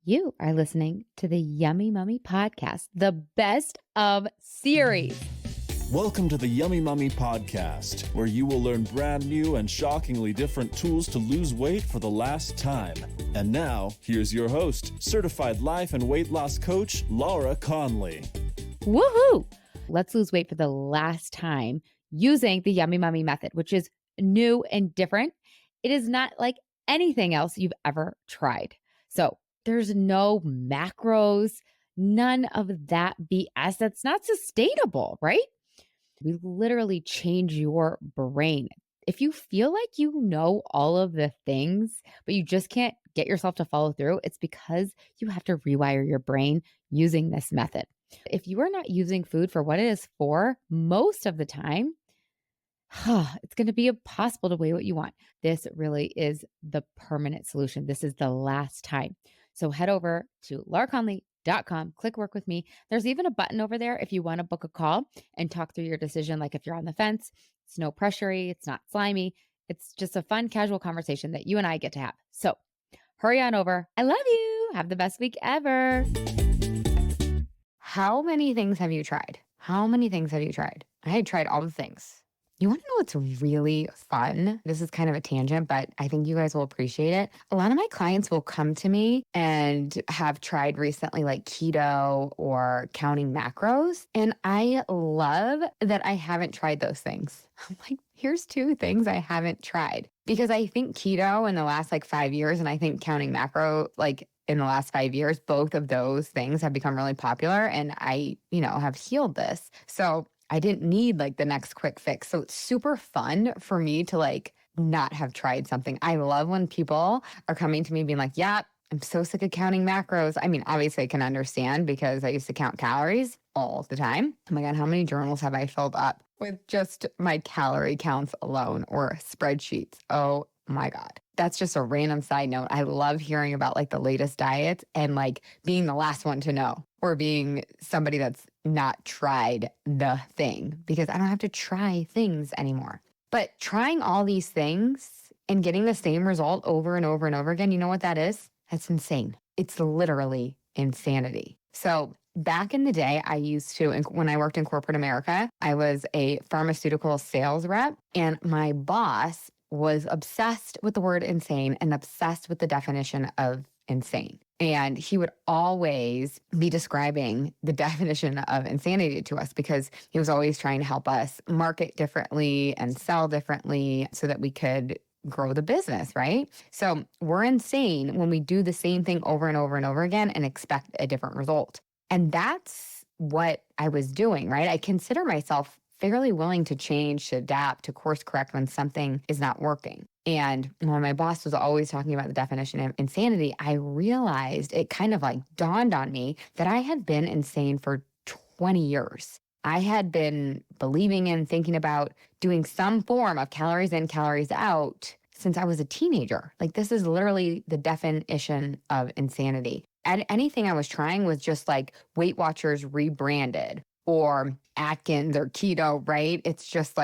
You are listening to the Yummy Mummy Podcast, the best of series. Welcome to the Yummy Mummy Podcast, where you will learn brand new and shockingly different tools to lose weight for the last time. And now, here's your host, certified life and weight loss coach, Laura Conley. Woohoo! Let's lose weight for the last time using the Yummy Mummy method, which is new and different. It is not like anything else you've ever tried. So there's no macros, none of that BS. That's not sustainable, right? We literally change your brain. If you feel like you know all of the things, but you just can't get yourself to follow through, it's because you have to rewire your brain using this method. If you are not using food for what it is for most of the time, it's going to be impossible to weigh what you want. This really is the permanent solution. This is the last time. So head over to lauraconley.com, click work with me. There's even a button over there if you want to book a call and talk through your decision. Like if you're on the fence, it's no pressury, it's not slimy. It's just a fun, casual conversation that you and I get to have. So hurry on over. I love you. Have the best week ever. How many things have you tried? How many things have you tried? I had tried all the things. You want to know what's really fun? This is kind of a tangent, but I think you guys will appreciate it. A lot of my clients will come to me and have tried recently like keto or counting macros. And I love that I haven't tried those things. I'm like, here's two things I haven't tried. Because I think keto in the last 5 years, and I think counting macro in the last 5 years, both of those things have become really popular. And I, have healed this. So I didn't need the next quick fix. So it's super fun for me to not have tried something. I love when people are coming to me being like, yeah, I'm so sick of counting macros. I mean, obviously I can understand because I used to count calories all the time. Oh my God, how many journals have I filled up with just my calorie counts alone or spreadsheets? Oh my God. That's just a random side note. I love hearing about the latest diets and being the last one to know or being somebody that's not tried the thing because I don't have to try things anymore. But trying all these things and getting the same result over and over and over again, you know what that is? That's insane. It's literally insanity. So back in the day, I used to, when I worked in corporate America, I was a pharmaceutical sales rep and my boss was obsessed with the word insane and obsessed with the definition of insane. And he would always be describing the definition of insanity to us because he was always trying to help us market differently and sell differently so that we could grow the business, right? So we're insane when we do the same thing over and over and over again and expect a different result. And that's what I was doing, right? I consider myself fairly willing to change, to adapt, to course correct when something is not working. And when my boss was always talking about the definition of insanity, I realized it kind of dawned on me that I had been insane for 20 years. I had been believing in, thinking about doing some form of calories in, calories out since I was a teenager. This is literally the definition of insanity. And anything I was trying was just Weight Watchers rebranded or Atkins or keto, right? It's just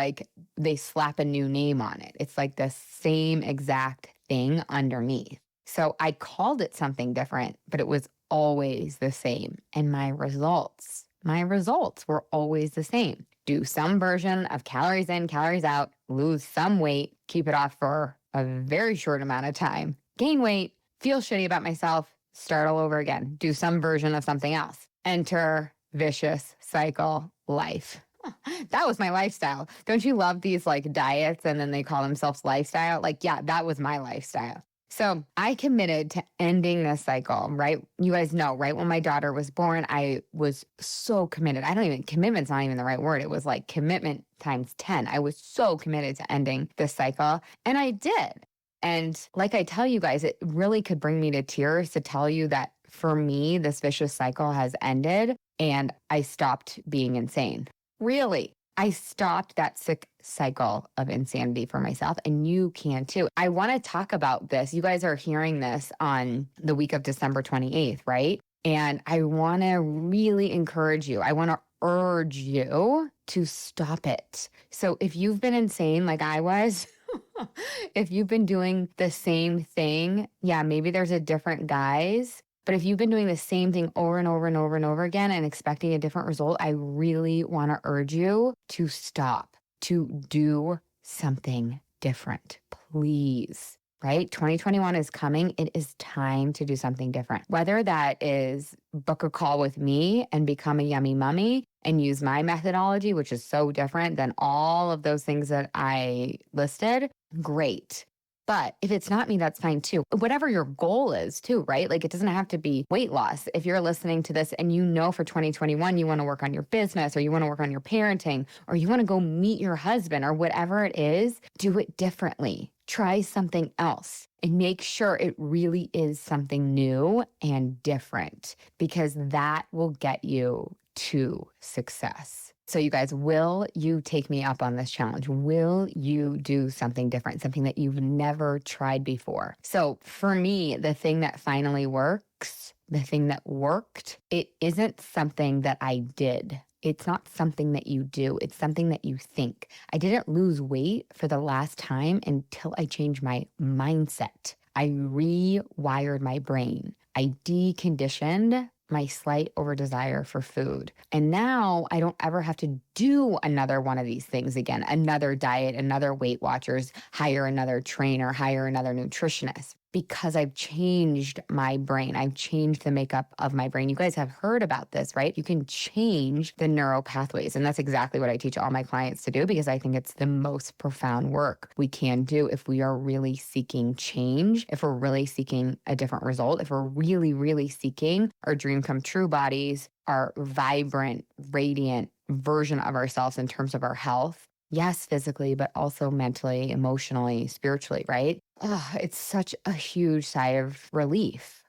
they slap a new name on it. It's the same exact thing underneath. So I called it something different, but it was always the same. And my results were always the same. Do some version of calories in, calories out, lose some weight, keep it off for a very short amount of time, gain weight, feel shitty about myself, start all over again, do some version of something else. Enter vicious cycle life. That was my lifestyle. Don't you love these diets and then they call themselves lifestyle? Yeah, that was my lifestyle. So I committed to ending this cycle, right? You guys know, right? When my daughter was born, I was so committed. Commitment's not even the right word. It was commitment times 10. I was so committed to ending this cycle. And I did. And I tell you guys, it really could bring me to tears to tell you that for me, this vicious cycle has ended and I stopped being insane. Really, I stopped that sick cycle of insanity for myself, and you can too. I want to talk about this. You guys are hearing this on the week of December 28th, right? And I want to really encourage you. I want to urge you to stop it. So if you've been insane like I was, if you've been doing the same thing, yeah, maybe there's a different guise, But if you've been doing the same thing over and over and over and over again and expecting a different result, I really want to urge you to stop, to do something different, please. Right? 2021 is coming. It is time to do something different. Whether that is book a call with me and become a yummy mummy and use my methodology, which is so different than all of those things that I listed, great. But if it's not me, that's fine too. Whatever your goal is too, right? Like it doesn't have to be weight loss. If you're listening to this and you know for 2021, you want to work on your business or you want to work on your parenting or you want to go meet your husband or whatever it is, do it differently. Try something else and make sure it really is something new and different because that will get you to success. So you guys, will you take me up on this challenge? Will you do something different, something that you've never tried before? So for me, the thing that finally works, the thing that worked, it isn't something that I did. It's not something that you do. It's something that you think. I didn't lose weight for the last time until I changed my mindset. I rewired my brain. I deconditioned my slight over desire for food. And now I don't ever have to do another one of these things again, another diet, another Weight Watchers, hire another trainer, hire another nutritionist, because I've changed my brain. I've changed the makeup of my brain. You guys have heard about this, right? You can change the neural pathways. And that's exactly what I teach all my clients to do because I think it's the most profound work we can do if we are really seeking change, if we're really seeking a different result, if we're really, really seeking our dream come true bodies, our vibrant, radiant version of ourselves in terms of our health. Yes, physically, but also mentally, emotionally, spiritually, right? It's such a huge sigh of relief.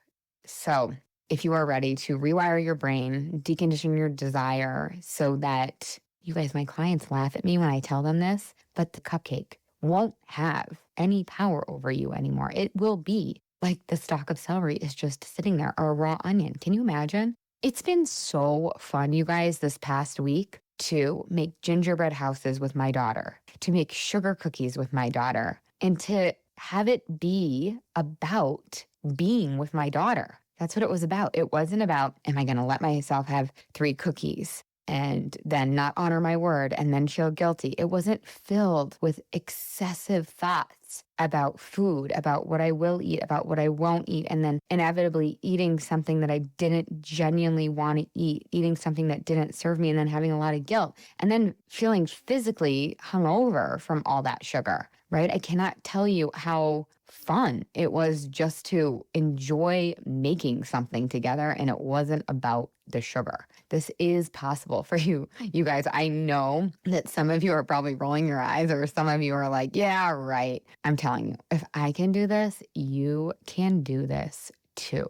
So if you are ready to rewire your brain, decondition your desire so that you guys, my clients laugh at me when I tell them this, but the cupcake won't have any power over you anymore. It will be like the stalk of celery is just sitting there or a raw onion. Can you imagine? It's been so fun, you guys, this past week to make gingerbread houses with my daughter, to make sugar cookies with my daughter, and to have it be about being with my daughter. That's what it was about. It wasn't about, am I going to let myself have 3 cookies and then not honor my word and then feel guilty? It wasn't filled with excessive thoughts about food, about what I will eat, about what I won't eat, and then inevitably eating something that I didn't genuinely want to eat, eating something that didn't serve me, and then having a lot of guilt, and then feeling physically hungover from all that sugar, right? I cannot tell you how fun it was just to enjoy making something together, and it wasn't about the sugar. This is possible for you. You guys, I know that some of you are probably rolling your eyes or some of you are like, yeah, right. I'm telling you, if I can do this, you can do this too.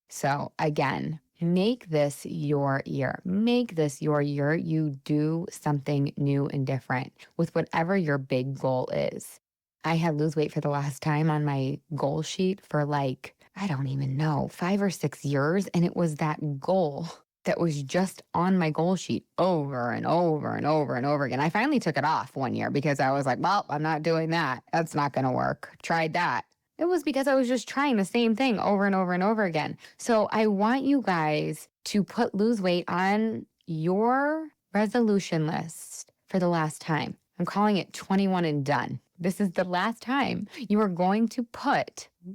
So again, make this your year. Make this your year. You do something new and different with whatever your big goal is. I had lose weight for the last time on my goal sheet for like, I don't even know, 5 or 6 years. And it was that goal that was just on my goal sheet over and over and over and over again. I finally took it off one year because I was like, well, I'm not doing that. That's not going to work. Tried that. It was because I was just trying the same thing over and over and over again. So I want you guys to lose weight on your resolution list for the last time. I'm calling it 21 and done. This is the last time you are going to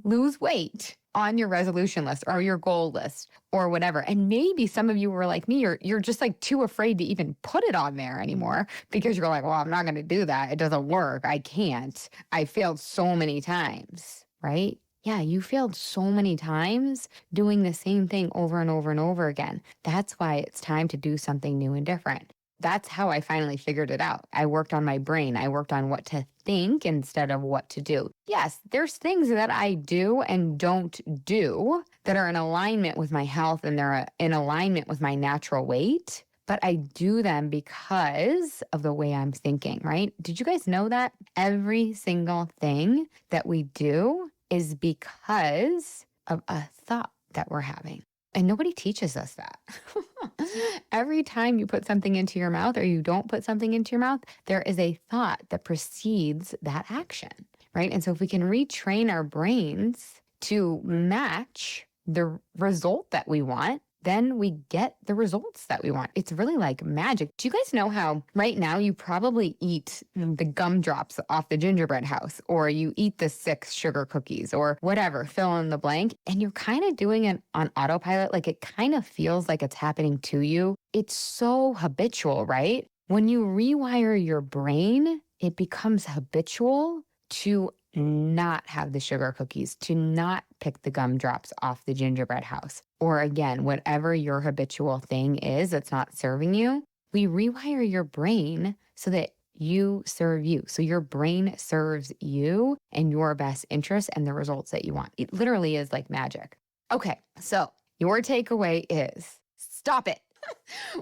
lose weight on your resolution list or your goal list or whatever. And maybe some of you were like me, you're just like too afraid to even put it on there anymore because you're like, well, I'm not going to do that. It doesn't work. I can't. I failed so many times, right? Yeah, you failed so many times doing the same thing over and over and over again. That's why it's time to do something new and different. That's how I finally figured it out. I worked on my brain. I worked on what to think instead of what to do. Yes, there's things that I do and don't do that are in alignment with my health and they're in alignment with my natural weight, but I do them because of the way I'm thinking, right? Did you guys know that? Every single thing that we do is because of a thought that we're having. And nobody teaches us that. Every time you put something into your mouth or you don't put something into your mouth, there is a thought that precedes that action, right? And so if we can retrain our brains to match the result that we want, then we get the results that we want. It's really like magic. Do you guys know how right now you probably eat the gumdrops off the gingerbread house, or you eat the 6 sugar cookies, or whatever, fill in the blank, and you're kind of doing it on autopilot. Like it kind of feels like it's happening to you. It's so habitual, right? When you rewire your brain, it becomes habitual to not have the sugar cookies, to not pick the gumdrops off the gingerbread house. Or again, whatever your habitual thing is that's not serving you, we rewire your brain so that you serve you. So your brain serves you and your best interests and the results that you want. It literally is like magic. Okay, so your takeaway is stop it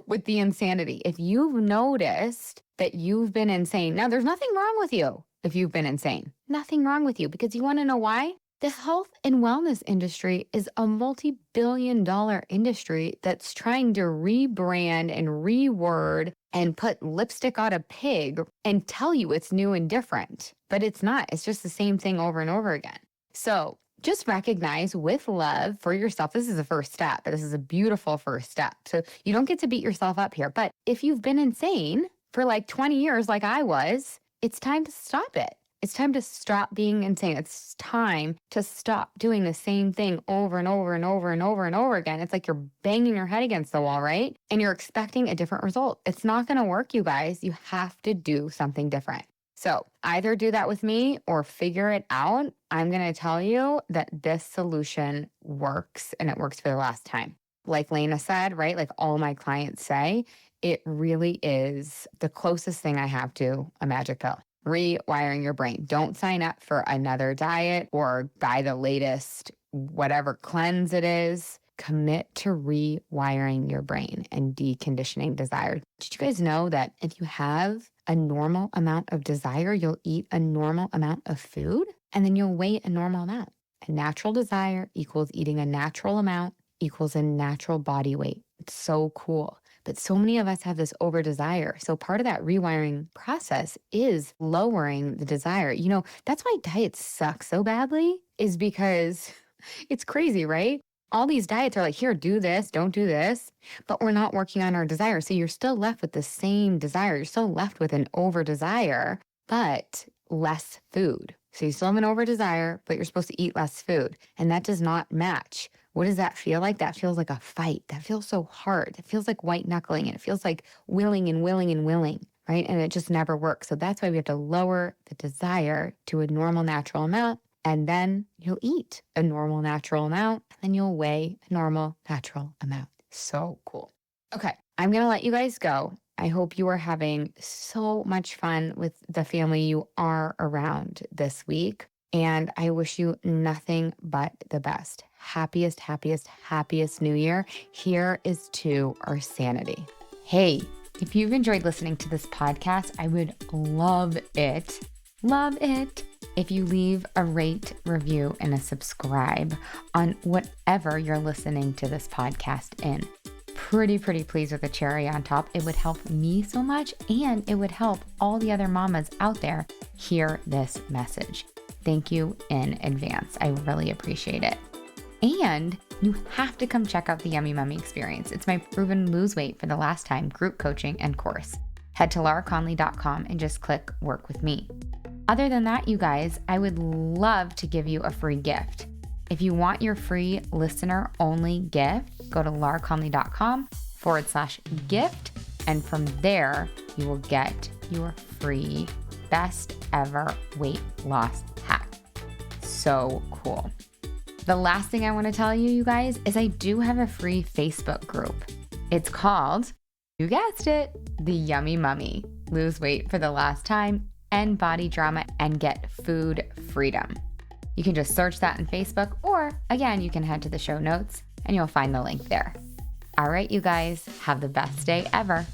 with the insanity. If you've noticed that you've been insane, now there's nothing wrong with you. If you've been insane, nothing wrong with you, because you want to know why? The health and wellness industry is a multi-billion-dollar industry that's trying to rebrand and reword and put lipstick on a pig and tell you it's new and different. But it's not. It's just the same thing over and over again. So just recognize with love for yourself. This is the first step. This is a beautiful first step. So you don't get to beat yourself up here. But if you've been insane for like 20 years like I was, it's time to stop it. It's time to stop being insane. It's time to stop doing the same thing over and over and over and over and over again. It's like you're banging your head against the wall, right? And you're expecting a different result. It's not going to work, you guys. You have to do something different. So either do that with me or figure it out. I'm going to tell you that this solution works, and it works for the last time. Like Lena said, right? Like all my clients say, it really is the closest thing I have to a magic pill. Rewiring your brain. Don't sign up for another diet or buy the latest whatever cleanse it is. Commit to rewiring your brain and deconditioning desire. Did you guys know that if you have a normal amount of desire, you'll eat a normal amount of food, and then you'll weigh a normal amount? A natural desire equals eating a natural amount equals a natural body weight. It's so cool. But so many of us have this over desire. So part of that rewiring process is lowering the desire. You know, that's why diets suck so badly, is because it's crazy, right? All these diets are like, here, do this, don't do this, but we're not working on our desire. So you're still left with the same desire. You're still left with an over desire, but less food. So you still have an over desire, but you're supposed to eat less food. And that does not match. What does that feel like? That feels like a fight. That feels so hard. It feels like white knuckling, and it feels like willing and willing and willing, right? And it just never works. So that's why we have to lower the desire to a normal, natural amount. And then you'll eat a normal, natural amount. And then you'll weigh a normal, natural amount. So cool. Okay, I'm going to let you guys go. I hope you are having so much fun with the family you are around this week. And I wish you nothing but the best. Happiest, happiest, happiest New Year. Here is to our sanity. Hey, if you've enjoyed listening to this podcast, I would love it if you leave a rate, review, and a subscribe on whatever you're listening to this podcast in. Pretty pleased with a cherry on top. It would help me so much, and it would help all the other mamas out there hear this message. Thank you in advance. I really appreciate it. And you have to come check out the Yummy Mummy experience. It's my proven lose weight for the last time group coaching and course. Head to lauraconley.com and just click work with me. Other than that, you guys, I would love to give you a free gift. If you want your free listener only gift, go to lauraconley.com/gift. And from there, you will get your free best ever weight loss hack. So cool. The last thing I want to tell you, you guys, is I do have a free Facebook group. It's called, you guessed it, the Yummy Mummy. Lose weight for the last time, end body drama, and get food freedom. You can just search that on Facebook, or again, you can head to the show notes and you'll find the link there. All right, you guys, have the best day ever.